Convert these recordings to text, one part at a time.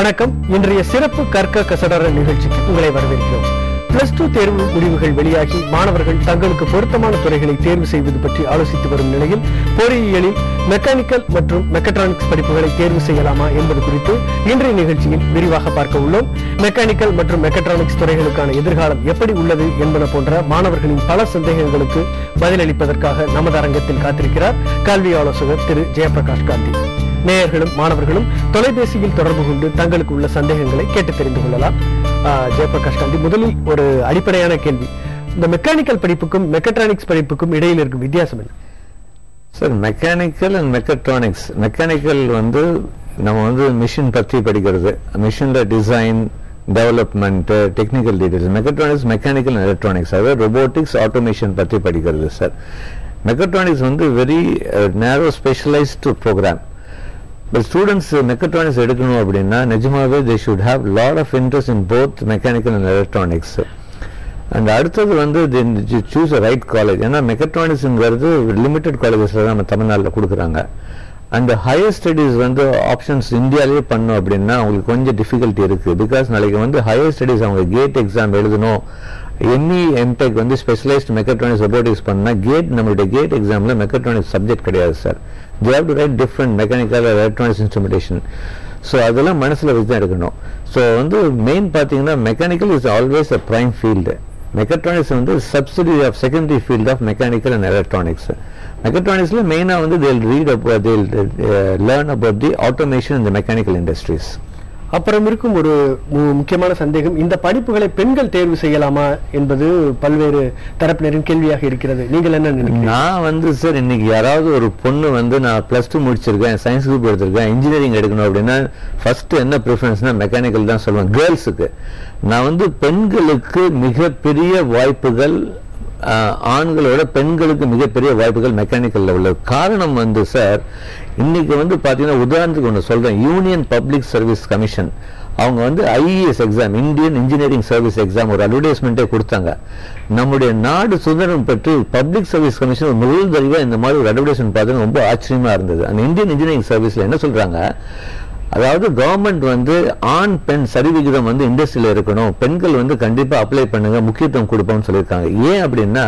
வணக்கம். இன்றைய சிறப்பு கற்க கசடர நிகழ்ச்சிக்கு உங்களை வரவேற்கிறோம். +2 தேர்வு முடிவுகள் வெளியாகி மாணவர்கள் தங்களுக்கு பொருத்தமான துறைகளை தேர்வு செய்வது பற்றி ஆலோசித்து வரும் நிலையில் பொறியியலில் மெக்கானிக்கல் மற்றும் மெக்கட்ரானிக்ஸ் படிப்புகளை தேர்வு செய்யலாமா என்பது குறித்து இன்றைய நிகழ்ச்சியில் விரிவாக பார்க்க உள்ளோம். மெக்கானிக்கல் மற்றும் மெக்கட்ரானிக்ஸ் துறைகளுக்கான எதிர்காலம் எப்படி உள்ளது என்பன போன்ற மாணவர்களின் பல சந்தேகங்களுக்கு பதிலளிப்பதற்காக நமது அரங்கத்தில் காத்திருக்கிறார் கல்வி ஆலோசகர் திரு ஜெயபிரகாஷ் காந்தி. நேயர்களும் மாணவர்களும் தொலைபேசியில் தொடர்பு கொண்டு தங்களுக்கு உள்ள சந்தேகங்களை கேட்டு தெரிந்து கொள்ளலாம். ஜெயபிரகாஷ் காந்தி, முதலில் ஒரு அடிப்படையான கேள்வி. இந்த மெக்கானிக்கல் படிப்புக்கும் மெக்கட்ரானிக்ஸ் படிப்புக்கும் இடையில் இருக்கும் வித்தியாசம் என்ன? Sir, mechanical and mechatronics, mechanical வந்து நம்ம வந்து மிஷின் பற்றி படிக்கிறது, மிஷின்ல design, development, technical details. Mechatronics mechanical and electronics, அதாவது ரொபோட்டிக்ஸ், ஆட்டோமேஷன் பற்றி படிக்கிறது சார். மெக்கட்ரானிக்ஸ் வந்து very narrow specialised programme. But students mechatronics எடுக்கணும் அப்படின்னா நிஜமாவே they should have lot of interest in both mechanical and electronics. And அடுத்தது வந்து choose a right college. ஏன்னா மெக்கட்ரானிக்ஸ்ங்கிறது லிமிடெட் காலேஜஸ்ல தான் நம்ம தமிழ்நாட்டில் கொடுக்குறாங்க. அந்த ஹையர் ஸ்டடீஸ் வந்து ஆப்ஷன்ஸ் இந்தியாவிலேயே பண்ணோம் அப்படின்னா அவங்களுக்கு கொஞ்சம் டிஃபிகல்ட்டி இருக்கு. பிகாஸ் நாளைக்கு வந்து ஹையர் ஸ்டடீஸ் அவங்க கேட் எக்ஸாம் எழுதணும், எம்இ எம்டெக் வந்து ஸ்பெஷலைஸ்ட் மெக்கட்ரானிக்ஸ் ரொபோட்டிக்ஸ் பண்ணா நம்மளுடைய கேட் எக்ஸாம்ல மெக்கட்ரானிக்ஸ் சப்ஜெக்ட் கிடையாது sir. they have to write different mechanical or electronics instrumentation. So அதெல்லாம் மனசில் வச்சு தான் எடுக்கணும். ஸோ வந்து மெயின் பார்த்தீங்கன்னா mechanical is always a prime field. Mechatronics வந்து subsidy of secondary field of mechanical and electronics. மெக்கட்ரானிக்ஸில் மெயினாக வந்து they'll learn about the automation in the mechanical industries. அப்புறம் இருக்கும் ஒரு முக்கியமான சந்தேகம், இந்த படிப்புகளை பெண்கள் தேர்வு செய்யலாமா என்பது பல்வேறு தரப்பினரின் கேள்வியாக இருக்கிறது. நீங்கள் என்ன நினைக்கிறீங்க? நான் வந்து சார், இன்னைக்கு யாராவது ஒரு பொண்ணு வந்து நான் +2 முடிச்சிருக்கேன், சயின்ஸ் குரூப் எடுத்திருக்கேன், இன்ஜினியரிங் எடுக்கணும் அப்படின்னா ஃபர்ஸ்ட் என்ன ப்ரிஃபரன்ஸ்னா மெக்கானிக்கல் தான் சொல்லுவேன். கேர்ள்ஸுக்கு நான் வந்து பெண்களுக்கு மிகப்பெரிய வாய்ப்புகள், ஆண்களோட பெண்களுக்கு மிகப்பெரிய வாய்ப்புகள் மெக்கானிக்கல்ல உள்ளது. காரணம் வந்து சார், இன்னைக்கு வந்து பாத்தீங்கன்னா உதாரணத்துக்கு ஒன்று சொல்றேன். யூனியன் பப்ளிக் சர்வீஸ் கமிஷன் அவங்க வந்து IAS exam, Indian engineering service exam ஒரு அட்வர்டைஸ்மெண்ட்டே கொடுத்தாங்க. நம்முடைய நாடு சுதந்திரம் பெற்று பப்ளிக் சர்வீஸ் கமிஷன் முதல் தடவை இந்த மாதிரி ஒரு அட்வர்டைஸ்மெண்ட் பார்த்தா ரொம்ப ஆச்சரியமா இருந்தது. அந்த இந்தியன் இன்ஜினியரிங் சர்வீஸ்ல என்ன சொல்றாங்க, அதாவது கவர்மெண்ட் வந்து ஆண் பெண் சரிவிகிதம் வந்து இண்டஸ்ட்ரியில இருக்கணும், பெண்கள் வந்து கண்டிப்பா அப்ளை பண்ணுங்க, முக்கியத்துவம் கொடுப்போம்னு சொல்லியிருக்காங்க. ஏன் அப்படின்னா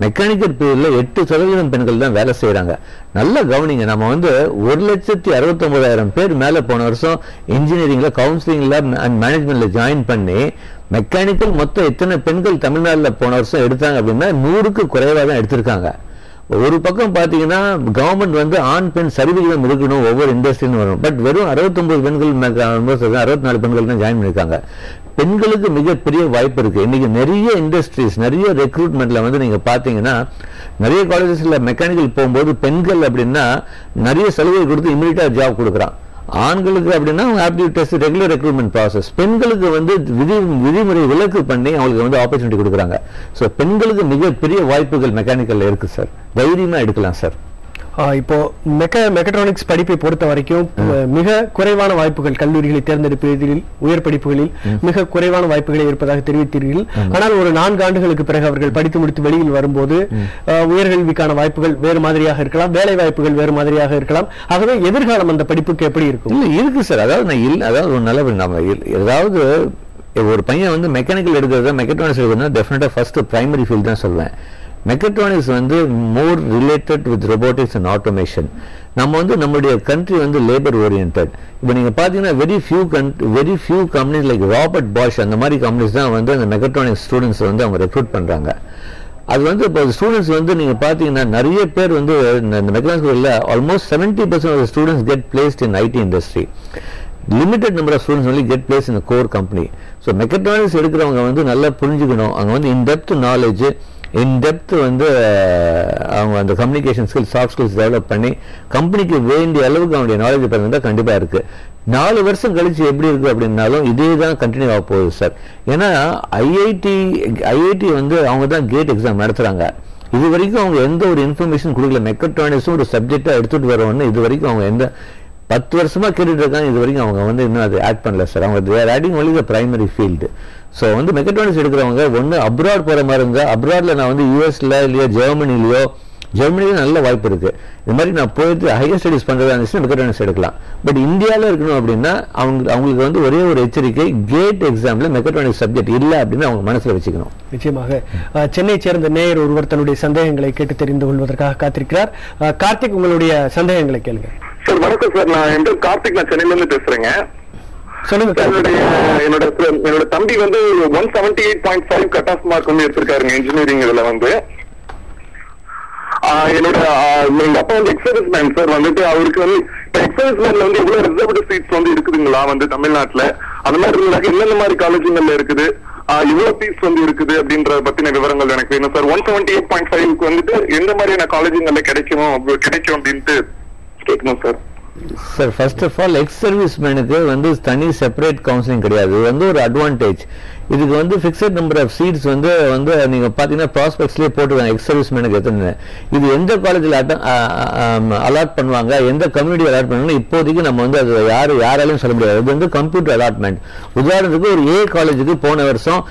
மெக்கானிக்கல் பிரிவுல 8% பெண்கள் தான் வேலை செய்யறாங்க. நல்லா கவனிங்க, நம்ம வந்து 1,69,000 பேர் மேல போன வருஷம் இன்ஜினியரிங்ல கவுன்சிலிங்ல அண்ட் மேனேஜ்மெண்ட்ல ஜாயின் பண்ணி மெக்கானிக்கல் மொத்தம் எத்தனை பெண்கள் தமிழ்நாட்டில் போன வருஷம் எடுத்தாங்க அப்படின்னா 100க்கு குறைவாக தான் எடுத்திருக்காங்க. ஒரு பக்கம் பாத்தீங்கன்னா கவர்மெண்ட் வந்து ஆண் பெண் சரிவிகிதம் இருக்கணும் ஒவ்வொரு இண்டஸ்ட்ரியும் வரும். பட் வெறும் 69 பெண்கள் 64 பெண்கள் தான் ஜாயின் பண்ணிருக்காங்க. பெண்களுக்கு மிகப்பெரிய வாய்ப்பு இருக்கு. இன்னைக்கு நிறைய இண்டஸ்ட்ரீஸ், நிறைய ரெக்ரூட்மெண்ட்ல வந்து நீங்க பாத்தீங்கன்னா நிறைய காலேஜஸ்ல மெக்கானிக்கல் போகும்போது பெண்கள் அப்படின்னா நிறைய சலுகை கொடுத்து இமீடியட்டா ஜாப் கொடுக்குறான். ஆண்களுக்கு அப்படின்னா aptitude test, regular recruitment process. பெண்களுக்கு வந்து விதிமுறை விலக்கு பண்ணி அவங்களுக்கு வந்து ஆப்பர்ச்சுனிட்டி கொடுக்குறாங்க. ஸோ பெண்களுக்கு மிகப்பெரிய வாய்ப்புகள் மெக்கானிக்கல்ல இருக்கு சார். தைரியமா எடுக்கலாம் சார். இப்போ மெக்கட்ரானிக்ஸ் படிப்பை பொறுத்த வரைக்கும் மிக குறைவான வாய்ப்புகள், கல்லூரிகளை தேர்ந்தெடுப்பதில் உயர் படிப்புகளில் மிக குறைவான வாய்ப்புகளை இருப்பதாக தெரிவித்தீர்கள். ஆனால் ஒரு 4 ஆண்டுகளுக்கு பிறகு அவர்கள் படித்து முடித்து வெளியில் வரும்போது உயர்கல்விக்கான வாய்ப்புகள் வேறு மாதிரியாக இருக்கலாம், வேலை வாய்ப்புகள் வேறு மாதிரியாக இருக்கலாம். ஆகவே எதிர்காலம் அந்த படிப்புக்கு எப்படி இருக்கும்? இருக்கு சார். அதாவது ஒரு நல்ல நம்ம ஏதாவது ஒரு பையன் வந்து மெக்கானிக்கல் எடுக்கிறதா மெக்கட்ரானிக்ஸ் எடுக்கிறதா டெஃபினட்டா ஃபர்ஸ்ட் பிரைமரி ஃபீல்ட் தான் சொல்வேன். மெக்கட்ரானிக்ஸ் வந்து மோர் related with robotics and automation. நம்ம வந்து நம்மளுடைய கண்ட்ரி வந்து லேபர் ஓரியன்டட். இப்போ நீங்க பாத்தீங்கன்னா very few companies like Robert Bosch அந்த மாதிரி கம்பெனிஸ் தான் வந்து அந்த மெக்கட்ரானிக்ஸ் ஸ்டூடெண்ட்ஸ் வந்து அவங்க ரெக்ரூட் பண்றாங்க. அது வந்து இப்போ ஸ்டூடெண்ட்ஸ் வந்து நீங்க பாத்தீங்கன்னா நிறைய பேர் வந்து இந்த mechanics almost 70% of students get placed in IT industry. Limited number of students only get placed in a core company. So mechatronics எடுக்கிறவங்க வந்து நல்லா புரிஞ்சுக்கணும். அவங்க வந்து இன்டெப்த் நாலேஜ், இன்டெப்த் வந்து அவங்க அந்த communication skills, soft skills develop பண்ணி கம்பெனிக்கு வேண்டிய அளவுக்கு அவங்களுடைய நாலேஜ் பண்ணிருந்தா கண்டிப்பா இருக்கு. 4 வருஷம் கழிச்சு எப்படி இருக்கு அப்படின்னாலும் இதே தான் கண்டினியூ ஆக போகுது சார். ஏன்னா ஐஐடி வந்து அவங்க தான் கேட் எக்ஸாம் நடத்துறாங்க. இது வரைக்கும் அவங்க எந்த ஒரு இன்ஃபர்மேஷன் கொடுக்கல. மெக்கட்ரானிக்ஸும் ஒரு சப்ஜெக்டா எடுத்துட்டு வரவொன்னு இது வரைக்கும் அவங்க எந்த 10 வருஷமா கேட்டுட்டு இருக்காங்க. இது வரைக்கும் அவங்க வந்து இன்னும் அதை ஆட் பண்ணல சார். அவங்க adding only the primary field. So வந்து மெக்கட்ரானிக்ஸ் எடுக்கிறவங்க ஒன்று அப்ராட் போற மாதிரி இருந்தா, அப்ராட்ல நான் வந்து யூஎஸ்ல இல்லையோ ஜெர்மனிலயோ ஜெர்மனில நல்ல வாய்ப்பு இருக்கு. இது மாதிரி நான் போயிட்டு ஹையர் ஸ்டடிஸ் பண்றதா இருந்துச்சுன்னா மெக்காட்ரானிக்ஸ் எடுக்கலாம். பட் இந்தியாவில் இருக்கணும் அப்படின்னா அவங்களுக்கு வந்து ஒரே ஒரு எச்சரிக்கை, கேட் எக்ஸாம்ல மெக்காட்ரானிக்ஸ் சப்ஜெக்ட் இல்லை அப்படின்னு அவங்க மனசுல வச்சுக்கணும். நிச்சயமாக சென்னை சேர்ந்த நேயர் ஒருவர் தன்னுடைய சந்தேகங்களை கேட்டு தெரிந்து கொள்வதற்காக காத்திருக்கிறார். கார்த்திக், உங்களுடைய சந்தேகங்களை கேளுங்க. சார் வணக்கம் சார், நான் என் பேர் கார்த்திக், நான் சென்னையில இருந்து பேசுறேங்க. சொல்லுங்க. என்னோட தம்பி வந்து 178.5 கட் ஆஃப் மார்க் வந்து எடுத்திருக்காருங்க இன்ஜினியரிங். இதுல வந்து எங்க அப்பா வந்து எக்ஸர்விஸ் மேன் சார். வந்துட்டு அவருக்கு வந்து எக்ஸர்விஸ் மேன்ல வந்து எவ்வளவு ரிசர்வ்டு சீட்ஸ் வந்து இருக்குதுங்களா வந்து தமிழ்நாட்டுல? அந்த மாதிரி இருந்தாக்க எந்தெந்த மாதிரி காலேஜுங்கள்ல இருக்குது, இவ்வளவு ஃபீஸ் வந்து இருக்குது அப்படின்ற பத்தின விவரங்கள் எனக்கு வேணும் சார். 178.5 வந்துட்டு எந்த மாதிரியான காலேஜுங்கள்ல கிடைக்கும் அப்படின்ட்டு கேட்கணும் sir. Sir first of all ex service மேனுக்கு வந்து தனி செப்பரேட் கவுன்சிலிங் கிடையாது. இது வந்து ஒரு அட்வான்டேஜ். இதுக்கு வந்து ஃபிக்ஸட் நம்பர் ஆஃப் சீட்ஸ் வந்து நீங்க பாத்தீங்கன்னா ப்ராஸ்பெக்ட்ஸ்லயே போட்டுருக்காங்க எக்ஸ் சர்வீஸ் மேனுக்கு எத்தனை. இது எந்த காலேஜில் அலாட் பண்ணுவாங்க, எந்த கம்யூனிட்டி அலாட் பண்ணுவாங்க இப்போதைக்கு நம்ம வந்து அது யாராலையும் சொல்ல முடியாது. அது வந்து கம்ப்யூட்டர் அலாட்மெண்ட். உதாரணத்துக்கு ஒரு ஏ காலேஜுக்கு போன வருஷம்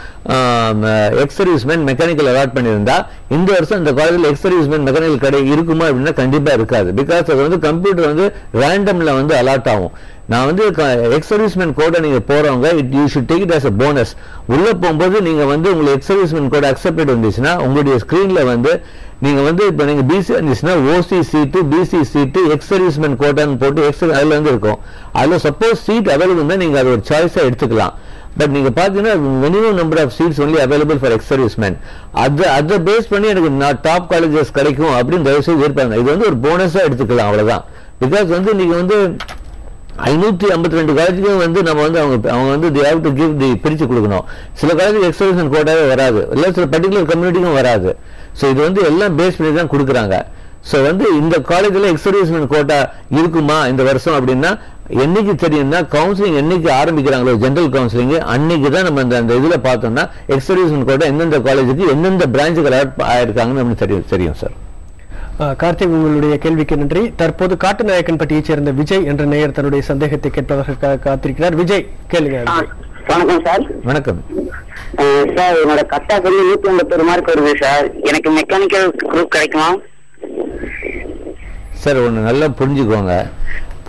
ex serviceman mechanical allot பண்ணியிருந்தா இந்த வருஷம் இந்த காலேஜில் எக்ஸ் சர்வீஸ் மேன் மெக்கானிக்கல் கடை இருக்குமா அப்படின்னா கண்டிப்பா இருக்காது. பிகாஸ் அது வந்து கம்ப்யூட்டர் வந்து ரேண்டம்ல வந்து அலாட் ஆகும். நான் வந்து எக்ஸ் சர்வீஸ்மேன் கோட நீங்க போறவங்க you should take it as a bonus. உள்ள போகும்போது நீங்க வந்து உங்களுக்கு எக்ஸ் சர்வீஸ்மேன் கோட அக்செப்டட் வந்துச்சுன்னா உங்களுடைய ஸ்கிரீன்ல வந்து நீங்க வந்து இப்ப நீங்க பிசி இருந்துச்சுன்னா ஓசி சீட்டு, பிசி சீட்டு, எக்ஸ் சர்வீஸ்மேன் கோட்டான்னு போட்டு அதுல வந்து இருக்கும். அதுல சப்போஸ் சீட் அவைலபிள் தான் நீங்க அது ஒரு சாய்ஸா எடுத்துக்கலாம். பட் நீங்க பாத்தீங்கன்னா minimum number of seats only available for ex serviceman. அதை பேஸ் பண்ணி எனக்கு டாப் காலேஜஸ் கிடைக்கும் அப்படின்னு தயவு செய்து இருப்பாங்க. இது வந்து ஒரு போனஸா எடுத்துக்கலாம், அவ்வளவுதான். பிகாஸ் வந்து நீங்க வந்து 552 காலேஜுக்கு வந்து நம்ம வந்து அவங்க வந்து they have to give the பிரிச்சு கொடுக்கணும். சில காலேஜ் எக்ஸ் சர்வீஸ்மேன் கோட்டாவே வராது, இல்ல சில பர்டிகுலர் கம்யூனிட்டிக்கும் வராது. ஸோ இது வந்து எல்லாம் பேஸ் பண்ணி தான் கொடுக்குறாங்க. ஸோ வந்து இந்த காலேஜில் எக்ஸ் சர்வீஸ்மேன் கோட்டா இருக்குமா இந்த வருஷம் அப்படின்னா என்னைக்கு தெரியும்னா கவுன்சிலிங் என்னைக்கு ஆரம்பிக்கிறாங்களோ ஜெனரல் கவுன்சிலிங் அன்னைக்கு தான் நம்ம அந்த இதுல பார்த்தோம்னா எக்ஸ் சர்வீஸ்மேன் கோட்டா எந்தெந்த காலேஜுக்கு எந்தெந்த பிரான்ச்சுக்கு அலாட் ஆயிருக்காங்கன்னு நமக்கு தெரியும் சார். கார்த்திக், உங்களுடைய கேள்விக்கு நன்றி. தற்போது காட்டுநாயக்கன்பட்டியைச் சேர்ந்த விஜய் என்ற நேயர் தன்னுடைய சந்தேகத்தை கேட்பதற்காக காத்திருக்கிறார். விஜய், கேளுங்க. வணக்கம் சார். வணக்கம் சார். என்னோட கட் ஆஃப் வந்து 151 மார்க் வருது சார். எனக்கு மெக்கானிக்கல் குரூப் கிடைக்குமா சார்? ஒண்ணு நல்லா புரிஞ்சுக்கோங்க.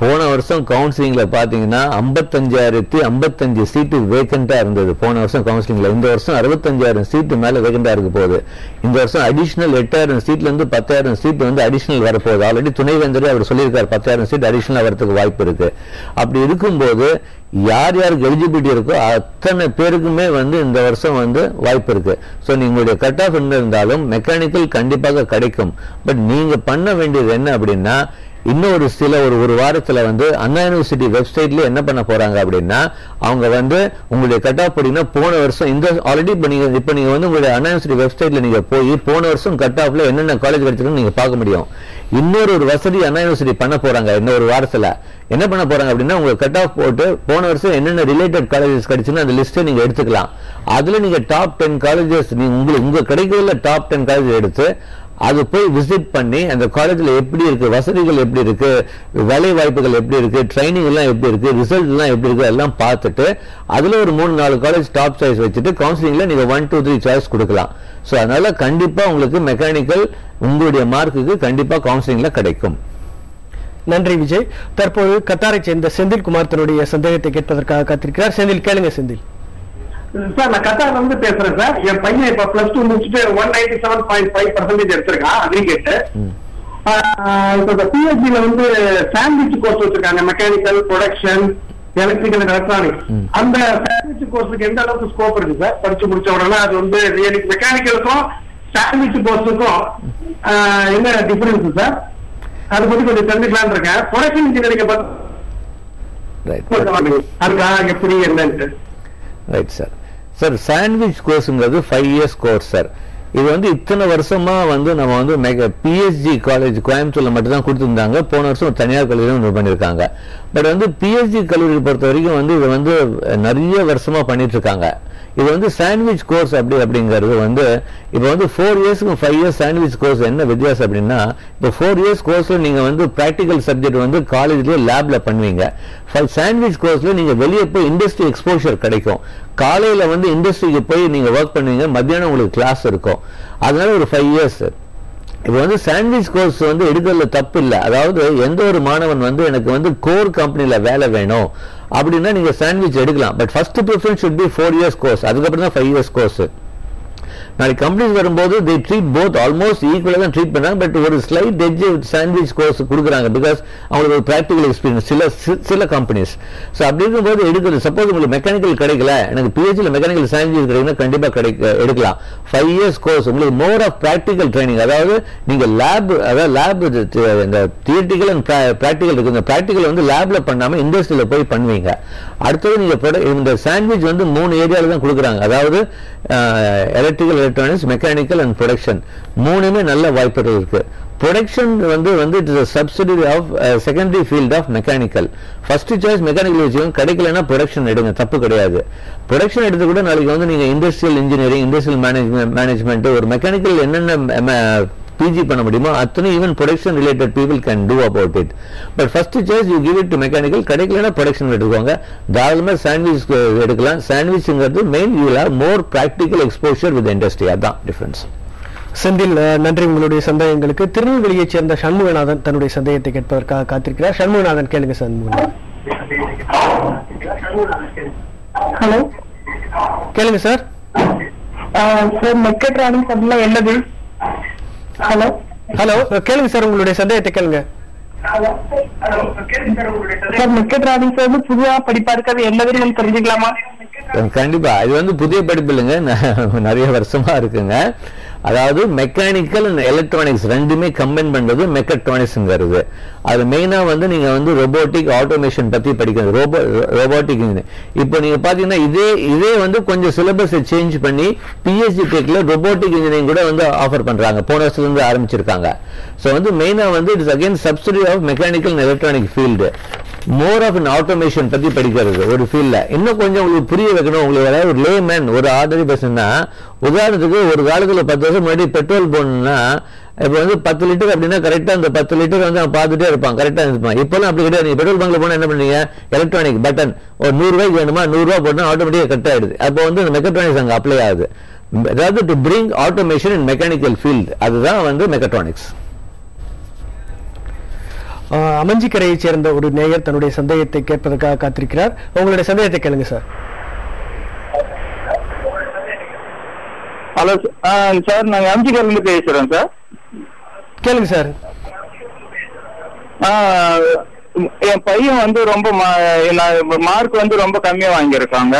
போன வருஷம் கவுன்சிலிங்ல பாத்தீங்கன்னா 55,055 சீட்டு வேக்கண்டா இருந்தது போன வருஷம் கவுன்சிலிங்ல. இந்த வருஷம் 65,000 சீட்டு மேல வேக்கண்டா இருக்க போகுது. இந்த வருஷம் அடிஷனல் 8,000 சீட்ல இருந்து 10,000 சீட் வந்து அடிஷனல் வரப்போகுது. ஆல்ரெடி துணைவேந்தரே அவர் சொல்லியிருக்காரு 10,000 சீட் அடிஷனல் வரதுக்கு வாய்ப்பு இருக்கு. அப்படி இருக்கும்போது யார் யாருக்கு எலிஜிபிலிட்டி இருக்கோ அத்தனை பேருக்குமே வந்து இந்த வருஷம் வந்து வாய்ப்பு இருக்கு. ஸோ நீங்களுடைய கட் ஆஃப் என்ன இருந்தாலும் மெக்கானிக்கல் கண்டிப்பாக கிடைக்கும். பட் நீங்க பண்ண வேண்டியது என்ன அப்படின்னா இன்னும் ஒரு வாரத்துல வந்து அண்ணா யூனிவர்சிட்டி வெப்சைட்ல என்ன பண்ண போறாங்க அப்படின்னா அவங்க வந்து உங்களுடைய கட் ஆஃப் படினா போன வருஷம் இந்த ஆல்ரெடி இப்ப நீங்க வந்து உங்களுடைய அண்ணா யூனிவர்சிட்டி வெப்சைட்ல நீங்க போய் போன வருஷம் கட் ஆஃப்ல என்னென்ன காலேஜ் கிடைச்சிருக்குன்னு நீங்க பார்க்க முடியும். இன்னொரு வசதி அண்ணா யூனிவர்சிட்டி பண்ண போறாங்க. இன்னொரு வாரத்துல என்ன பண்ண போறாங்க அப்படின்னா உங்களுக்கு கட் ஆஃப் போட்டு போன வருஷம் என்னென்ன ரிலேட்டட் காலேஜஸ் கிடைச்சுன்னா அந்த லிஸ்ட்டை நீங்க எடுத்துக்கலாம். அதுல நீங்க டாப் 10 காலேஜஸ் உங்க கிடைக்கிறதுல டாப் 10 காலேஜ் எடுத்து அது போய் விசிட் பண்ணி அந்த காலேஜ்ல எப்படி இருக்கு, வசதிகள் எப்படி இருக்கு, வேலை வாய்ப்புகள் எப்படி இருக்கு, ட்ரைனிங் எல்லாம் எப்படி இருக்கு, ரிசல்ட் எல்லாம் எப்படி இருக்கு எல்லாம் பார்த்துட்டு அதுல ஒரு 3-4 காலேஜ் டாப் சாய்ஸ் வச்சுட்டு கவுன்சிலிங்ல நீங்க 1-2-3 சாய்ஸ் கொடுக்கலாம். சோ அதனால கண்டிப்பா உங்களுக்கு மெக்கானிக்கல் உங்களுடைய மார்க்குக்கு கண்டிப்பா கவுன்சிலிங்ல கிடைக்கும். நன்றி விஜய். தற்போது கத்தாரை சேர்ந்த செந்தில்குமார் தன்னுடைய சந்தேகத்தை கேட்பதற்காக காத்திருக்கிறார். செந்தில், கேளுங்க. செந்தில் சார், நான் கத்தார்ல இருந்து பேசுறேன் சார். என் பையன் இப்ப +2 முடிச்சுட்டு 197.5% எடுத்திருக்கான் அக்ரிகேட். இப்ப பிஹெச்டில வந்து சாண்ட்விச் கோர்ஸ் வச்சிருக்காங்க, mechanical, production, electrical and electronics. அந்த சாண்ட்விச் கோர்ஸுக்கு எந்த அளவுக்கு ஸ்கோப் இருக்கு சார்? படிச்சு முடிச்ச உடனே அது வந்து மெக்கானிக்கலுக்கும் சாண்ட்விச் கோர்ஸுக்கும் என்ன டிஃபரன்ஸ் சார்? அதை பத்தி கொஞ்சம் தெரிஞ்சுக்கலான்னு இருக்கேன். ப்ரொடக்ஷன் இன்ஜினியரிங் அதுக்காக எப்படி என்னன்ட்டு. Right sir. சார் சாண்ட்விச் கோர்ஸ்ங்கிறது 5 இயர்ஸ் கோர்ஸ் சார். இது வந்து இத்தனை வருஷமா வந்து நம்ம வந்து பிஎஸ்ஜி காலேஜ் கோயம்புத்தூர்ல மட்டும் தான் கொடுத்துருந்தாங்க. போன வருஷம் தனியார் கல்லூரியும் பண்ணிருக்காங்க. பட் வந்து பிஎஸ்ஜி கல்லூரி பொறுத்த வரைக்கும் வந்து இது வந்து நிறைய வருஷமா பண்ணிட்டு இருக்காங்க. இது வந்து சாண்ட்விச் கோர்ஸ் அப்படிங்கிறது வந்து இப்ப வந்து 4 இயர்ஸ்க்கும் 5 இயர்ஸ் சாண்ட்விச் கோர்ஸ் என்ன வித்தியாசம் அப்படின்னா இப்போ 4 இயர்ஸ் கோர்ஸ்ல நீங்க வந்து பிராக்டிகல் சப்ஜெக்ட் வந்து காலேஜ்லயே லேப்ல பண்ணுவீங்க. சாண்ட்விச் கோர்ஸ்ல நீங்க வெளியே போய் இண்டஸ்ட்ரி எக்ஸ்போஷர் கிடைக்கும். காலையில வந்து இண்டஸ்ட்ரிக்கு போய் நீங்க ஒர்க் பண்ணுவீங்க, மத்தியானம் உங்களுக்கு கிளாஸ் இருக்கும். அதனால ஒரு 5 இயர்ஸ். இப்போ வந்து சாண்ட்விச் கோர்ஸ் வந்து எடுக்கிறதுல தப்பு இல்லை. அதாவது எந்த ஒரு மாணவன் வந்து எனக்கு வந்து கோர் கம்பெனியில் வேலை வேணும் அப்படின்னா நீங்க சாண்ட்விச் எடுக்கலாம். But first preference should be 4 years course, அதுக்கப்புறம் தான் 5 years கோர்ஸ். நாளைக்கு கம்பெனிஸ் வரும்போது they treat both almost ஈக்குவலாக தான் ட்ரீட் பண்ணாங்க. பட் ஒரு ஸ்லைட் எட்ஜ் சாண்ட்விச் கோர்ஸ் கொடுக்குறாங்க பிகாஸ் அவங்களுக்கு ஒரு ப்ராக்டிகல் எக்ஸ்பீரியன்ஸ் சில கம்பெனிஸ். ஸோ அப்படி இருக்கும்போது எடுக்கிறது. சப்போஸ் உங்களுக்கு மெக்கானிக்கல் கிடைக்கல, எனக்கு பிஹெச்டியில் மெக்கானிக்கல் சாண்ட்விச் கிடைக்குன்னா கண்டிப்பாக எடுக்கலாம். 5 years கோர்ஸ் உங்களுக்கு மோர் ஆஃப் ப்ராக்டிக்கல் ட்ரைனிங். அதாவது நீங்க லேப், அதாவது லேப் இந்த தியரிட்டிக்கல் அண்ட் ப்ராக்டிக்கல் இருக்கு. இந்த ப்ராக்டிக்கல் வந்து லேப்ல பண்ணாம இண்டஸ்ட்ரியில போய் பண்ணுவீங்க. அடுத்தது நீங்க இந்த சாண்ட்விச் வந்து 3 ஏரியாவில் தான் கொடுக்குறாங்க. அதாவது electrical, electronics, mechanical and production, 3மே நல்ல வாய்ப்புகள் இருக்கு. ப்ரொடக்ஷன் வந்து it is subsidiary of secondary field of mechanical. First choice mechanical வச்சுக்கோங்க, கிடைக்கலன்னா ப்ரொடக்ஷன் எடுங்க, தப்பு கிடையாது. ப்ரொடக்ஷன் எடுத்து கூட நாளைக்கு வந்து நீங்க இண்டஸ்ட்ரியல் இன்ஜினியரிங், இண்டஸ்ட்ரியல் மேனேஜ்மெண்ட், ஒரு மெக்கானிக்கல் என்னென்ன பிஜி பண்ண முடியுமோ அத்தனை even production related people can do about it. But first choice you give it to mechanical, கிடைக்கலன்னா ப்ரொடக்ஷன் எடுத்துக்கோங்க. தாராளமாக சாண்ட்விச் எடுக்கலாம். சாண்ட்விச்ங்கிறது main you have more practical exposure with industry, அதான் டிஃபரன்ஸ். செந்தில், நன்றி உங்களுடைய சந்தேகங்களுக்கு. திருநெல்வேலியைச் சேர்ந்த சண்முகநாதன் தன்னுடைய சந்தேகத்தை கேட்பதற்காக காத்திருக்கிறார். சண்முகநாதன், கேளுங்க. சண்முகநாதன், ஹலோ, கேளுங்க சார். சார் மெக்கட்ரானிக்ஸ் அப்படின்னா என்னது? ஹலோ ஹலோ, கேளுங்க சார், உங்களுடைய சந்தேகத்தை கேளுங்க. சார் மெக்கட்ரானிக்ஸ் வந்து புதுவா படிப்பா இருக்கிறது என்னதுன்னு நம்ம தெரிஞ்சுக்கலாமா? கண்டிப்பா, இது வந்து புதிய படிப்பு இல்லைங்க, நிறைய வருஷமா இருக்குங்க. அதாவது மெக்கானிக்கல் அண்ட் எலக்ட்ரானிக்ஸ் ரெண்டுமே கம்பைன் பண்றது மெக்கட்ரானிக்ஸ்ங்கிறது. அது மெயினா வந்து நீங்க வந்து ரோபோட்டிக் ஆட்டோமேஷன் பத்தி படிக்கிறது, ரோபோட்டிக் இன்ஜினியர். இப்போ நீங்க பாத்தீங்கன்னா இதே வந்து கொஞ்சம் சிலபஸ் சேஞ்ச் பண்ணி பிஎஸ்சி டெக்ல ரோபோட்டிக் இன்ஜினியரிங் கூட வந்து ஆஃபர் பண்றாங்க, போன வருஷத்துல இருந்து ஆரம்பிச்சிருக்காங்க. ஸோ வந்து மெயினா வந்து it's again subsidy of mechanical and electronic field. More of automation பத்தி படிக்கிறது ஒரு ஃபீல்ட்ல. இன்னும் கொஞ்சம் உங்களுக்கு புரிய வைக்கணும், உங்களுக்கு அதாவது ஒரு லேமேன், ஒரு ஆர்டினரி பர்சன்னா, உதாரணத்துக்கு ஒரு காலத்துல 10 வருஷம் முன்னாடி பெட்ரோல் போடணும்னா இப்ப வந்து 10 லிட்டர் அப்படின்னா கரெக்டா அந்த 10 லிட்டர் வந்து அவன் பார்த்துட்டே இருப்பான், கரெக்டா இருப்பான். இப்பெல்லாம் அப்படி கிடையாது. நீங்க பெட்ரோல் பங்க்ல போனா என்ன பண்ணீங்க, எலக்ட்ரானிக் பட்டன், ஒரு 100 ரூபாய்க்கு வேணுமா 100 ரூபாய் போட்டா ஆட்டோமேட்டிக்கா கட் ஆயிடுது. அப்போ வந்து இந்த மெக்கட்ரானிக்ஸ் அங்க அப்ளை ஆகுது. அதாவது to bring automation in mechanical field, அதுதான் வந்து மெக்கட்ரானிக்ஸ். அமஞ்சிக்கரையைச் சேர்ந்த ஒரு நேயர் தன்னுடைய சந்தேகத்தை கேட்பதற்காக காத்திருக்கிறார். உங்களுடைய சந்தேகத்தை கேளுங்க சார். ஹலோ சார், நாங்க அமஞ்சிக்கரையிலிருந்து பேசுறோம் சார். கேளுங்க சார். என் பையன் வந்து ரொம்ப மார்க் வந்து ரொம்ப கம்மியா வாங்கியிருக்காங்க.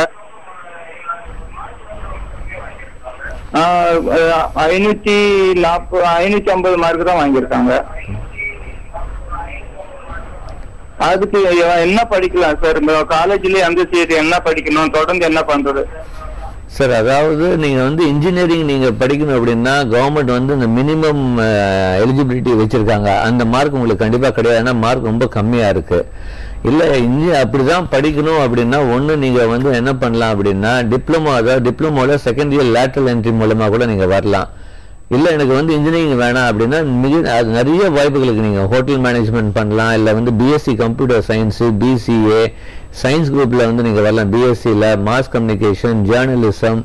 550 மார்க் தான் வாங்கியிருக்காங்க. அதுக்கு என்ன படிக்கலாம் சார்? இந்த காலேஜ்லயே அந்த சீட் என்ன படிக்கணும், தொடர்ந்து என்ன பண்றது சார்? அதாவது நீங்க வந்து இன்ஜினியரிங் நீங்க படிக்கணும் அப்படின்னா கவர்மெண்ட் வந்து இந்த மினிமம் எலிஜிபிலிட்டி வச்சிருக்காங்க. அந்த மார்க் உங்களுக்கு கண்டிப்பா கிடையாது, ஏன்னா மார்க் ரொம்ப கம்மியா இருக்கு. இல்ல அப்படிதான் படிக்கணும் அப்படின்னா ஒண்ணு நீங்க வந்து என்ன பண்ணலாம் அப்படின்னா டிப்ளமோ, அதாவது டிப்ளமோல செகண்ட் இயர் லேட்டரல் என்ட்ரி மூலமா கூட நீங்க வரலாம். இல்ல எனக்கு வந்து இன்ஜினியரிங் வேணாம் அப்படின்னா நிறைய வாய்ப்புகளுக்கு நீங்க ஹோட்டல் மேனேஜ்மெண்ட் பண்ணலாம். இல்ல வந்து BSc computer science, BCA science குரூப்ல வந்து நீங்க வரலாம். பிஎஸ்சியில் மாஸ் கம்யூனிகேஷன், ஜேர்னலிசம்,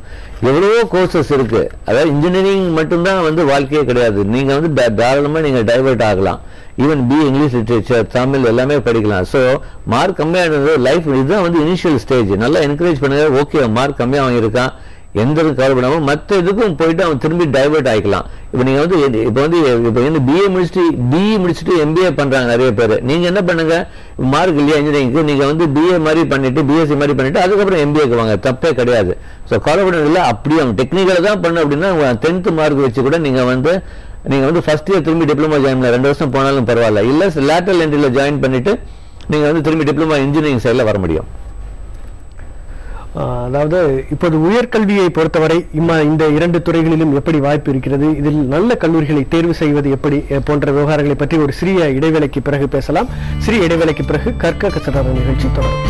எவ்வளவோ கோர்சஸ் இருக்கு. அதாவது இன்ஜினியரிங் மட்டும்தான் வந்து வாழ்க்கையே கிடையாது. நீங்க வந்து தாராளமா நீங்க டைவர்ட் ஆகலாம். ஈவன் இங்கிலீஷ் லிட்ரேச்சர், தமிழ் எல்லாமே படிக்கலாம். ஸோ மார்க் கம்மியானது லைஃப், இதுதான் வந்து இனிஷியல் ஸ்டேஜ். நல்லா என்கரேஜ் பண்ணுங்க. ஓகே, மார்க் கம்மியா வாங்கியிருக்கான், எந்த கவலைப்படாம மற்ற இதுக்கும் போயிட்டு அவன் திரும்பி டைவர்ட் ஆகிக்கலாம். இப்ப நீங்க வந்து பிஏ முடிச்சுட்டு எம்பிஏ பண்றாங்க நிறைய பேர். நீங்க என்ன பண்ணுங்க, மார்க் இல்லையா இன்ஜினியரிங்க்கு, நீங்க வந்து பிஏ மாதிரி பண்ணிட்டு பிஎஸ்சி மாதிரி பண்ணிட்டு அதுக்கப்புறம் எம்பிஏக்கு வாங்க, தப்பே கிடையாது. ஸோ கவலைப்பட இல்லை. அப்படி அவங்க டெக்னிக்கலா தான் பண்ண அப்படின்னா 10th மார்க் வச்சு கூட நீங்க வந்து ஃபர்ஸ்ட் இயர் திரும்பி டிப்ளமோ ஜாயின் பண்ண 2 வருஷம் போனாலும் பரவாயில்ல. இல்ல லேட்டரல் என்ட்ரில ஜாயின் பண்ணிட்டு நீங்க வந்து திரும்பி டிப்ளமோ இன்ஜினியரிங் சைட்ல வர முடியும். அதாவது இப்போது உயர்கல்வியை பொறுத்தவரை இந்த 2 துறைகளிலும் எப்படி வாய்ப்பு இருக்கிறது, இதில் நல்ல கல்லூரிகளை தேர்வு செய்வது எப்படி போன்ற விவகாரங்களை பற்றி ஒரு சிறிய இடைவேளைக்கு பிறகு பேசலாம். சிறிய இடைவேளைக்கு பிறகு கற்க கசடர நிகழ்ச்சி தொடரும்.